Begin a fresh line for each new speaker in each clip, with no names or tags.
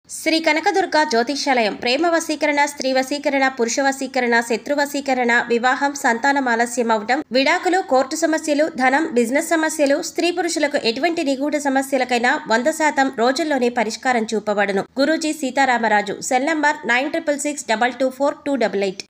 శ్రీ కనకదుర్గ జ్యోతిష్యాలయం ప్రేమ వశీకరణ, స్త్రీ వశీకరణ, పురుష వశీకరణ, శత్రు వశీకరణ, వివాహం, సంతానం ఆలస్యం అవటం, విడాకులు, కోర్టు సమస్యలు, ధనం, బిజినెస్ సమస్యలు, స్త్రీ పురుషులకు ఎటువంటి నిగూఢ సమస్యలకైనా 100% రోజుల్లోనే పరిష్కారం చూపబడును. గురూజీ సీతారామరాజు. Cell number 9662242288.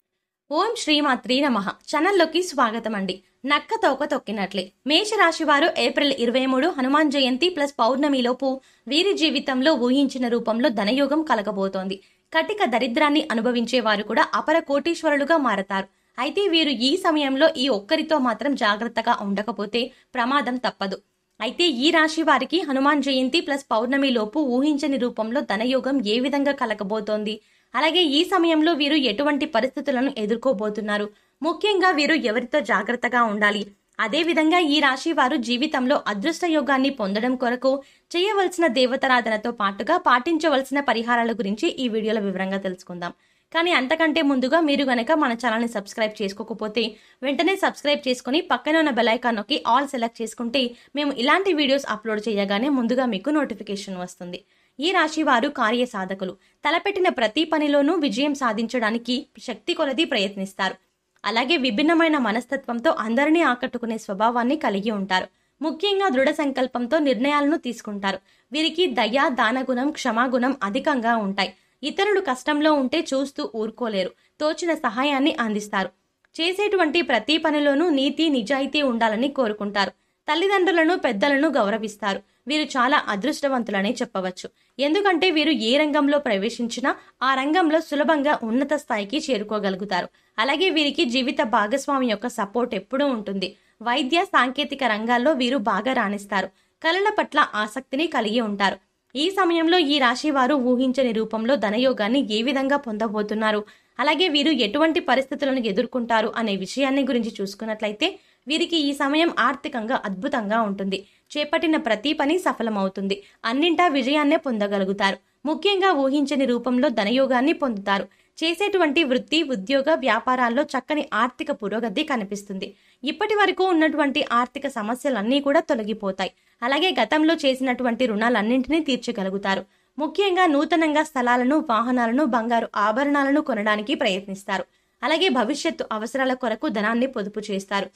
ఓం శ్రీమాత్రీ నమః. ఛానల్లోకి స్వాగతం అండి. నక్క తోక తొక్కినట్లే మేషరాశి వారు ఏప్రిల్ 23 హనుమాన్ జయంతి ప్లస్ పౌర్ణమిలోపు వీరి జీవితంలో ఊహించిన రూపంలో ధనయోగం కలగబోతోంది. కటిక దరిద్రాన్ని అనుభవించే వారు కూడా అపర కోటీశ్వరులుగా మారతారు. అయితే వీరు ఈ సమయంలో ఈ ఒక్కరితో మాత్రం జాగ్రత్తగా ఉండకపోతే ప్రమాదం తప్పదు. అయితే ఈ రాశి వారికి హనుమాన్ జయంతి ప్లస్ పౌర్ణమి లోపు ఊహించని రూపంలో ధనయోగం ఏ విధంగా కలగబోతోంది, అలాగే ఈ సమయంలో వీరు ఎటువంటి పరిస్థితులను ఎదుర్కోబోతున్నారు, ముఖ్యంగా వీరు ఎవరితో జాగ్రత్తగా ఉండాలి, అదేవిధంగా ఈ రాశి వారు జీవితంలో అదృష్ట యోగాన్ని పొందడం కొరకు చేయవలసిన దేవతారాధనతో పాటుగా పాటించవలసిన పరిహారాల గురించి ఈ వీడియోలో వివరంగా తెలుసుకుందాం. కానీ అంతకంటే ముందుగా మీరు గనక మన ఛానల్ని సబ్స్క్రైబ్ చేసుకోకపోతే వెంటనే సబ్స్క్రైబ్ చేసుకుని పక్కన ఉన్న బెల్ ఐకాన్ నొక్కి ఆల్ సెలెక్ట్ చేసుకుంటే మేము ఇలాంటి వీడియోస్ అప్లోడ్ చేయగానే ముందుగా మీకు నోటిఫికేషన్ వస్తుంది. ఈ రాశి వారు కార్య సాధకులు. తలపెట్టిన ప్రతి పనిలోనూ విజయం సాధించడానికి శక్తి కొలది ప్రయత్నిస్తారు. అలాగే విభిన్నమైన మనస్తత్వంతో అందరినీ ఆకట్టుకునే స్వభావాన్ని కలిగి ఉంటారు. ముఖ్యంగా దృఢ సంకల్పంతో నిర్ణయాలను తీసుకుంటారు. వీరికి దయ, దానగుణం, క్షమాగుణం అధికంగా ఉంటాయి. ఇతరులు కష్టంలో ఉంటే చూస్తూ ఊరుకోలేరు. తోచిన సహాయాన్ని అందిస్తారు. చేసేటువంటి ప్రతి పనిలోనూ నీతి, నిజాయితీ ఉండాలని కోరుకుంటారు. తల్లిదండ్రులను, పెద్దలను గౌరవిస్తారు. వీరు చాలా అదృష్టవంతులనే చెప్పవచ్చు. ఎందుకంటే వీరు ఏ రంగంలో ప్రవేశించినా ఆ రంగంలో సులభంగా ఉన్నత స్థాయికి చేరుకోగలుగుతారు. అలాగే వీరికి జీవిత భాగస్వామి యొక్క సపోర్ట్ ఎప్పుడూ ఉంటుంది. వైద్య, సాంకేతిక రంగాల్లో వీరు బాగా రాణిస్తారు. కళల పట్ల ఆసక్తిని కలిగి ఉంటారు. ఈ సమయంలో ఈ రాశి వారు ఊహించని రూపంలో ధనయోగాన్ని ఏ విధంగా పొందబోతున్నారు, అలాగే వీరు ఎటువంటి పరిస్థితులను ఎదుర్కొంటారు అనే విషయాన్ని గురించి చూసుకున్నట్లయితే వీరికి ఈ సమయం ఆర్థికంగా అద్భుతంగా ఉంటుంది. చేపట్టిన ప్రతి పని సఫలమవుతుంది. అన్నింటా విజయాన్నే పొందగలుగుతారు. ముఖ్యంగా ఊహించని రూపంలో ధనయోగాన్ని పొందుతారు. చేసేటువంటి వృత్తి, ఉద్యోగ, వ్యాపారాల్లో చక్కని ఆర్థిక పురోగతి కనిపిస్తుంది. ఇప్పటి వరకు ఉన్నటువంటి ఆర్థిక సమస్యలన్నీ కూడా తొలగిపోతాయి. అలాగే గతంలో చేసినటువంటి రుణాలన్నింటినీ తీర్చగలుగుతారు. ముఖ్యంగా నూతనంగా స్థలాలను, వాహనాలను, బంగారు ఆభరణాలను కొనడానికి ప్రయత్నిస్తారు. అలాగే భవిష్యత్తు అవసరాల కొరకు ధనాన్ని పొదుపు చేస్తారు.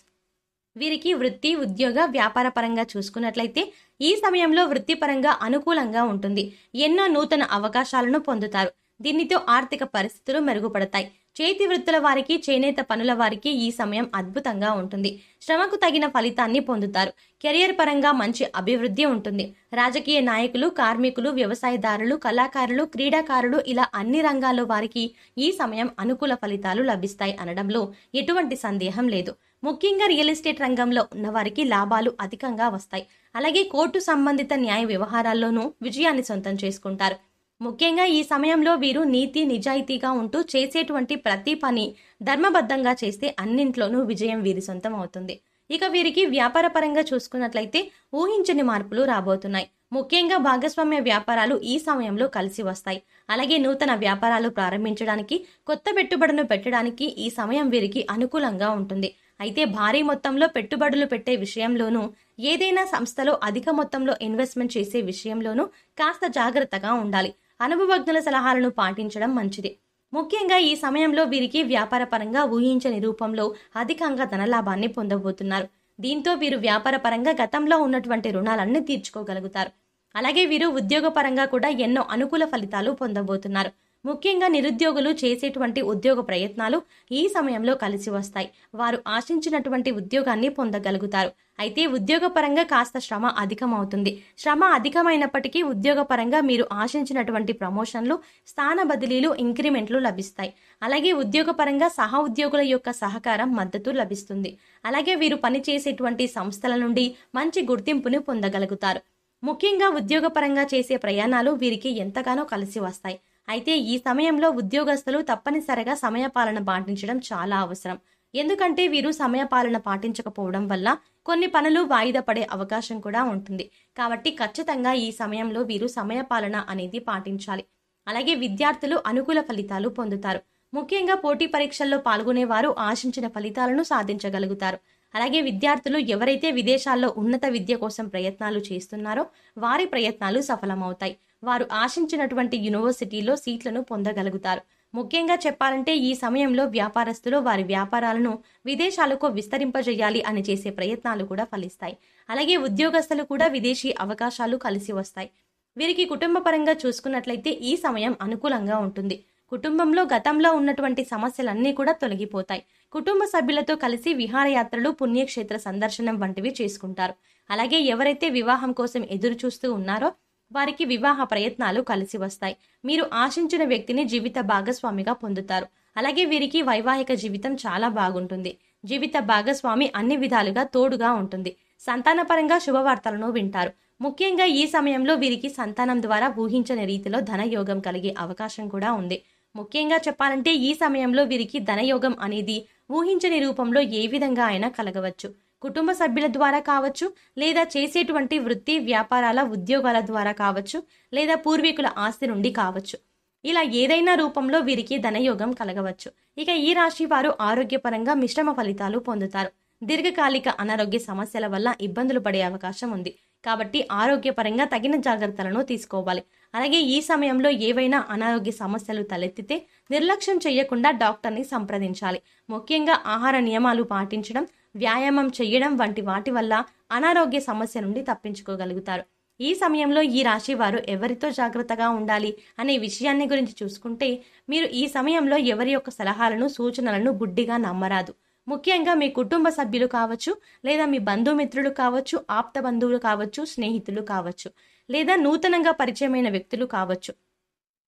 వీరికి వృత్తి, ఉద్యోగ, వ్యాపార పరంగా చూసుకున్నట్లయితే ఈ సమయంలో వృత్తిపరంగా అనుకూలంగా ఉంటుంది. ఎన్నో నూతన అవకాశాలను పొందుతారు. దీనితో ఆర్థిక పరిస్థితులు మెరుగుపడతాయి. చేతి వృత్తుల వారికి, చేనేత పనుల వారికి ఈ సమయం అద్భుతంగా ఉంటుంది. శ్రమకు తగిన ఫలితాన్ని పొందుతారు. కెరియర్ పరంగా మంచి అభివృద్ధి ఉంటుంది. రాజకీయ నాయకులు, కార్మికులు, వ్యవసాయదారులు, కళాకారులు, క్రీడాకారులు ఇలా అన్ని రంగాల్లో వారికి ఈ సమయం అనుకూల ఫలితాలు లభిస్తాయి అనడంలో ఎటువంటి సందేహం లేదు. ముఖ్యంగా రియల్ ఎస్టేట్ రంగంలో ఉన్న వారికి లాభాలు అధికంగా వస్తాయి. అలాగే కోర్టు సంబంధిత న్యాయ వ్యవహారాల్లోనూ విజయాన్ని సొంతం చేసుకుంటారు. ముఖ్యంగా ఈ సమయంలో వీరు నీతి, నిజాయితీగా ఉంటూ చేసేటువంటి ప్రతి పని ధర్మబద్ధంగా చేస్తే అన్నింట్లోనూ విజయం వీరి సొంతం అవుతుంది. ఇక వీరికి వ్యాపార పరంగా చూసుకున్నట్లయితే ఊహించని మార్పులు రాబోతున్నాయి. ముఖ్యంగా భాగస్వామ్య వ్యాపారాలు ఈ సమయంలో కలిసి వస్తాయి. అలాగే నూతన వ్యాపారాలు ప్రారంభించడానికి, కొత్త పెట్టుబడులను పెట్టడానికి ఈ సమయం వీరికి అనుకూలంగా ఉంటుంది. అయితే భారీ మొత్తంలో పెట్టుబడులు పెట్టే విషయంలోనూ, ఏదైనా సంస్థలో అధిక మొత్తంలో ఇన్వెస్ట్మెంట్ చేసే విషయంలోనూ కాస్త జాగ్రత్తగా ఉండాలి. అనుభవజ్ఞుల సలహాలను పాటించడం మంచిది. ముఖ్యంగా ఈ సమయంలో వీరికి వ్యాపార పరంగా ఊహించని రూపంలో అధికంగా ధనలాభాన్ని పొందబోతున్నారు. దీంతో వీరు వ్యాపార పరంగా గతంలో ఉన్నటువంటి రుణాలన్నీ తీర్చుకోగలుగుతారు. అలాగే వీరు ఉద్యోగ పరంగా కూడా ఎన్నో అనుకూల ఫలితాలు పొందబోతున్నారు. ముఖ్యంగా నిరుద్యోగులు చేసేటువంటి ఉద్యోగ ప్రయత్నాలు ఈ సమయంలో కలిసి వస్తాయి. వారు ఆశించినటువంటి ఉద్యోగాన్ని పొందగలుగుతారు. అయితే ఉద్యోగపరంగా కాస్త శ్రమ అధికమవుతుంది. శ్రమ అధికమైనప్పటికీ ఉద్యోగపరంగా మీరు ఆశించినటువంటి ప్రమోషన్లు, స్థాన బదిలీలు, ఇంక్రిమెంట్లు లభిస్తాయి. అలాగే ఉద్యోగపరంగా సహ ఉద్యోగుల యొక్క సహకారం, మద్దతు లభిస్తుంది. అలాగే వీరు పనిచేసేటువంటి సంస్థల నుండి మంచి గుర్తింపును పొందగలుగుతారు. ముఖ్యంగా ఉద్యోగపరంగా చేసే ప్రయాణాలు వీరికి ఎంతగానో కలిసి వస్తాయి. అయితే ఈ సమయంలో ఉద్యోగస్తులు తప్పనిసరిగా సమయపాలన పాటించడం చాలా అవసరం. ఎందుకంటే వీరు సమయపాలన పాటించకపోవడం వల్ల కొన్ని పనులు వాయిదా పడే అవకాశం కూడా ఉంటుంది. కాబట్టి ఖచ్చితంగా ఈ సమయంలో వీరు సమయపాలన అనేది పాటించాలి. అలాగే విద్యార్థులు అనుకూల ఫలితాలు పొందుతారు. ముఖ్యంగా పోటీ పరీక్షల్లో పాల్గొనేవారు ఆశించిన ఫలితాలను సాధించగలుగుతారు. అలాగే విద్యార్థులు ఎవరైతే విదేశాల్లో ఉన్నత విద్య కోసం ప్రయత్నాలు చేస్తున్నారో వారి ప్రయత్నాలు సఫలమవుతాయి. వారు ఆశించినటువంటి యూనివర్సిటీలో సీట్లను పొందగలుగుతారు. ముఖ్యంగా చెప్పాలంటే ఈ సమయంలో వ్యాపారస్తులు వారి వ్యాపారాలను విదేశాలకు విస్తరింపజేయాలి అని చేసే ప్రయత్నాలు కూడా ఫలిస్తాయి. అలాగే ఉద్యోగస్తులు కూడా విదేశీ అవకాశాలు కలిసి వస్తాయి. వీరికి కుటుంబ పరంగా చూసుకున్నట్లయితే ఈ సమయం అనుకూలంగా ఉంటుంది. కుటుంబంలో గతంలో ఉన్నటువంటి సమస్యలన్నీ కూడా తొలగిపోతాయి. కుటుంబ సభ్యులతో కలిసి విహారయాత్రలు, పుణ్యక్షేత్ర సందర్శనం వంటివి చేసుకుంటారు. అలాగే ఎవరైతే వివాహం కోసం ఎదురు చూస్తూ ఉన్నారో వారికి వివాహ ప్రయత్నాలు కలిసి వస్తాయి. మీరు ఆశించిన వ్యక్తిని జీవిత భాగస్వామిగా పొందుతారు. అలాగే వీరికి వైవాహిక జీవితం చాలా బాగుంటుంది. జీవిత భాగస్వామి అన్ని విధాలుగా తోడుగా ఉంటుంది. సంతానపరంగా శుభవార్తలను వింటారు. ముఖ్యంగా ఈ సమయంలో వీరికి సంతానం ద్వారా ఊహించని రీతిలో ధనయోగం కలిగే అవకాశం కూడా ఉంది. ముఖ్యంగా చెప్పాలంటే ఈ సమయంలో వీరికి ధనయోగం అనేది ఊహించని రూపంలో ఏ విధంగా అయినా కలగవచ్చు. కుటుంబ సభ్యుల ద్వారా కావచ్చు, లేదా చేసేటువంటి వృత్తి వ్యాపారాల ఉద్యోగాల ద్వారా కావచ్చు, లేదా పూర్వీకుల ఆస్తి నుండి కావచ్చు. ఇలా ఏదైనా రూపంలో వీరికి ధనయోగం కలగవచ్చు. ఇక ఈ రాశి వారు ఆరోగ్యపరంగా మిశ్రమ ఫలితాలు పొందుతారు. దీర్ఘకాలిక అనారోగ్య సమస్యల వల్ల ఇబ్బందులు పడే అవకాశం ఉంది. కాబట్టి ఆరోగ్యపరంగా తగిన జాగ్రత్తలను తీసుకోవాలి. అలాగే ఈ సమయంలో ఏవైనా అనారోగ్య సమస్యలు తలెత్తితే నిర్లక్ష్యం చేయకుండా డాక్టర్ని సంప్రదించాలి. ముఖ్యంగా ఆహార నియమాలు పాటించడం, వ్యాయామం చేయడం వంటి వాటి వల్ల అనారోగ్య సమస్య నుండి తప్పించుకోగలుగుతారు. ఈ సమయంలో ఈ రాశి వారు ఎవరితో జాగ్రత్తగా ఉండాలి అనే విషయాన్ని గురించి చూసుకుంటే, మీరు ఈ సమయంలో ఎవరి యొక్క సలహాలను, సూచనలను గుడ్డిగా నమ్మరాదు. ముఖ్యంగా మీ కుటుంబ సభ్యులు కావచ్చు, లేదా మీ బంధుమిత్రులు కావచ్చు, ఆప్త బంధువులు కావచ్చు, స్నేహితులు కావచ్చు, లేదా నూతనంగా పరిచయమైన వ్యక్తులు కావచ్చు.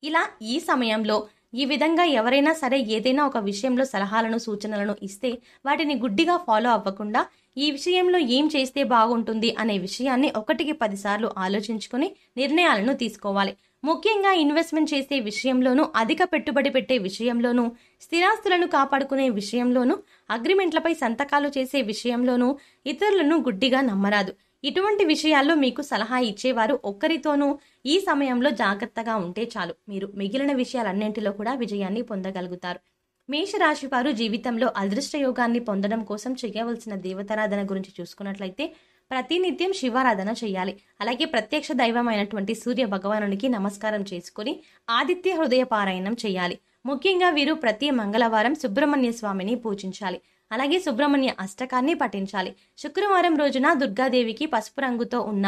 ఇలా ఈ సమయంలో ఈ విధంగా ఎవరైనా సరే ఏదైనా ఒక విషయంలో సలహాలను, సూచనలను ఇస్తే వాటిని గుడ్డిగా ఫాలో అవ్వకుండా ఈ విషయంలో ఏం చేస్తే బాగుంటుంది అనే విషయాన్ని 1కి 10 సార్లు ఆలోచించుకుని నిర్ణయాలను తీసుకోవాలి. ముఖ్యంగా ఇన్వెస్ట్మెంట్ చేసే విషయంలోనూ, అధిక పెట్టుబడి పెట్టే విషయంలోనూ, స్థిరాస్తులను కాపాడుకునే విషయంలోనూ, అగ్రిమెంట్లపై సంతకాలు చేసే విషయంలోనూ ఇతరులను గుడ్డిగా నమ్మరాదు. ఇటువంటి విషయాల్లో మీకు సలహా ఇచ్చేవారు ఒక్కరితోనూ ఈ సమయంలో జాగ్రత్తగా ఉంటే చాలు. మీరు మిగిలిన విషయాలన్నింటిలో కూడా విజయాన్ని పొందగలుగుతారు. మేషరాశి వారు జీవితంలో అదృష్ట యోగాన్ని పొందడం కోసం చేయవలసిన దేవతారాధన గురించి చూసుకున్నట్లయితే ప్రతినిత్యం శివారాధన చేయాలి. అలాగే ప్రత్యక్ష దైవమైనటువంటి సూర్య భగవానునికి నమస్కారం చేసుకుని ఆదిత్య హృదయ పారాయణం చేయాలి. ముఖ్యంగా వీరు ప్రతి మంగళవారం సుబ్రహ్మణ్య స్వామిని పూజించాలి. అలాగే సుబ్రహ్మణ్య అష్టకాన్ని పఠించాలి. శుక్రవారం రోజున దుర్గాదేవికి పసుపు రంగుతో ఉన్న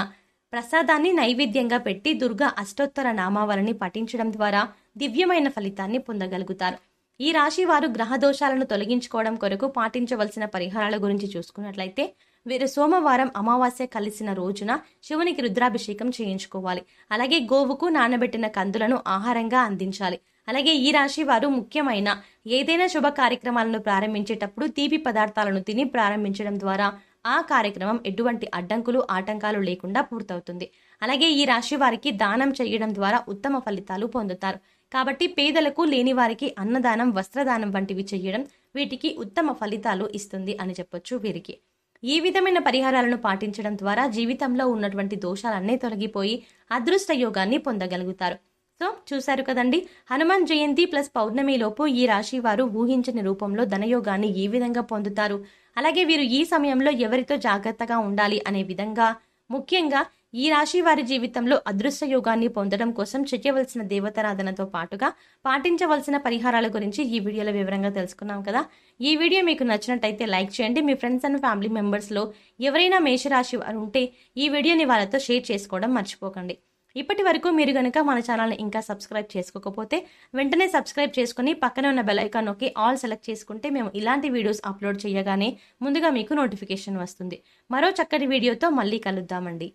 ప్రసాదాన్ని నైవేద్యంగా పెట్టి దుర్గా అష్టోత్తర నామావళిని పఠించడం ద్వారా దివ్యమైన ఫలితాన్ని పొందగలుగుతారు. ఈ రాశి వారు గ్రహ దోషాలను తొలగించుకోవడం కొరకు పాటించవలసిన పరిహారాల గురించి చూసుకున్నట్లయితే వీరు సోమవారం అమావాస్య కలిసిన రోజున శివునికి రుద్రాభిషేకం చేయించుకోవాలి. అలాగే గోవుకు నానబెట్టిన కందులను ఆహారంగా అందించాలి. అలాగే ఈ రాశి వారు ముఖ్యమైన ఏదైనా శుభ కార్యక్రమాలను ప్రారంభించేటప్పుడు తీపి పదార్థాలను తిని ప్రారంభించడం ద్వారా ఆ కార్యక్రమం ఎటువంటి అడ్డంకులు, ఆటంకాలు లేకుండా పూర్తవుతుంది. అలాగే ఈ రాశి వారికి దానం చేయడం ద్వారా ఉత్తమ ఫలితాలు పొందుతారు. కాబట్టి పేదలకు, లేని వారికి అన్నదానం, వస్త్రదానం వంటివి చేయడం వీటికి ఉత్తమ ఫలితాలు ఇస్తుంది అని చెప్పొచ్చు. వీరికి ఈ విధమైన పరిహారాలను పాటించడం ద్వారా జీవితంలో ఉన్నటువంటి దోషాలన్నీ తొలగిపోయి అదృష్ట యోగాన్ని పొందగలుగుతారు. సో చూశారు కదండి, హనుమాన్ జయంతి ప్లస్ పౌర్ణమి లోపు ఈ రాశి వారు ఊహించని రూపంలో ధనయోగాన్ని ఏ విధంగా పొందుతారు, అలాగే వీరు ఈ సమయంలో ఎవరితో జాగ్రత్తగా ఉండాలి అనే విధంగా, ముఖ్యంగా ఈ రాశి వారి జీవితంలో అదృష్ట యోగాన్ని పొందడం కోసం చేయవలసిన దేవతారాధనతో పాటుగా పాటించవలసిన పరిహారాల గురించి ఈ వీడియోలో వివరంగా తెలుసుకున్నాం కదా. ఈ వీడియో మీకు నచ్చినట్టయితే లైక్ చేయండి. మీ ఫ్రెండ్స్ అండ్ ఫ్యామిలీ మెంబర్స్లో ఎవరైనా మేషరాశి వారు ఉంటే ఈ వీడియోని వాళ్ళతో షేర్ చేసుకోవడం మర్చిపోకండి. ఇప్పటి వరకు మీరు కనుక మన ఛానల్ని ఇంకా సబ్స్క్రైబ్ చేసుకోకపోతే వెంటనే సబ్స్క్రైబ్ చేసుకుని పక్కన ఉన్న బెల్ ఐకాన్ నొక్కి ఆల్ సెలెక్ట్ చేసుకుంటే మేము ఇలాంటి వీడియోస్ అప్లోడ్ చేయగానే ముందుగా మీకు నోటిఫికేషన్ వస్తుంది. మరో చక్కటి వీడియోతో మళ్ళీ కలుద్దామండి.